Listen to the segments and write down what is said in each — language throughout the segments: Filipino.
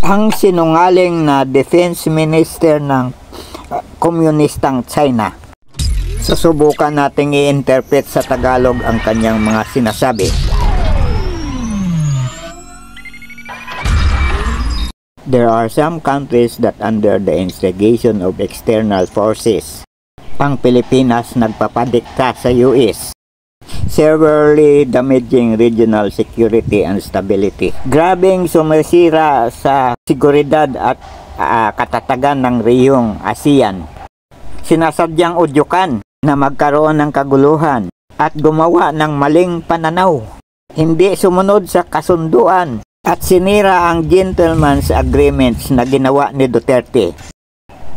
ang sinungaling na defense minister ng komunistang China. Susubukan nating i-interpret sa Tagalog ang kanyang mga sinasabi. There are some countries that under the instigation of external forces, ang Pilipinas nagpapadikta sa US, severely damaging regional security and stability. Grabing sumisira sa seguridad at katatagan ng rehiyong ASEAN. Sinasadyang udyukan na magkaroon ng kaguluhan at gumawa ng maling pananaw. Hindi sumunod sa kasunduan at sinira ang gentleman's agreements na ginawa ni Duterte.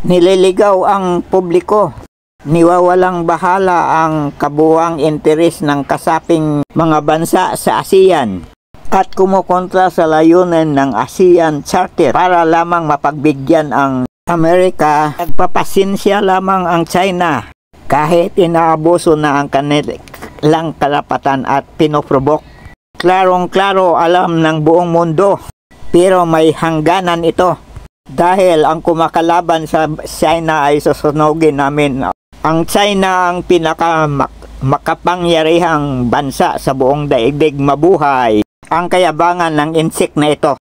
Nililigaw ang publiko. Niwawalang bahala ang kabuuang interes ng kasaping mga bansa sa ASEAN at kumukontra sa layunin ng ASEAN Charter para lamang mapagbigyan ang Amerika. Nagpapasinsya lamang ang China kahit inaabuso na ang kanilang karapatan at pinoprovoke. Klarong-klaro alam ng buong mundo, pero may hangganan ito. Dahil ang kumakalaban sa China ay susunugin namin. Ang China ang makapangyarihang bansa sa buong daigdig. Mabuhay ang kayabangan ng insik na ito.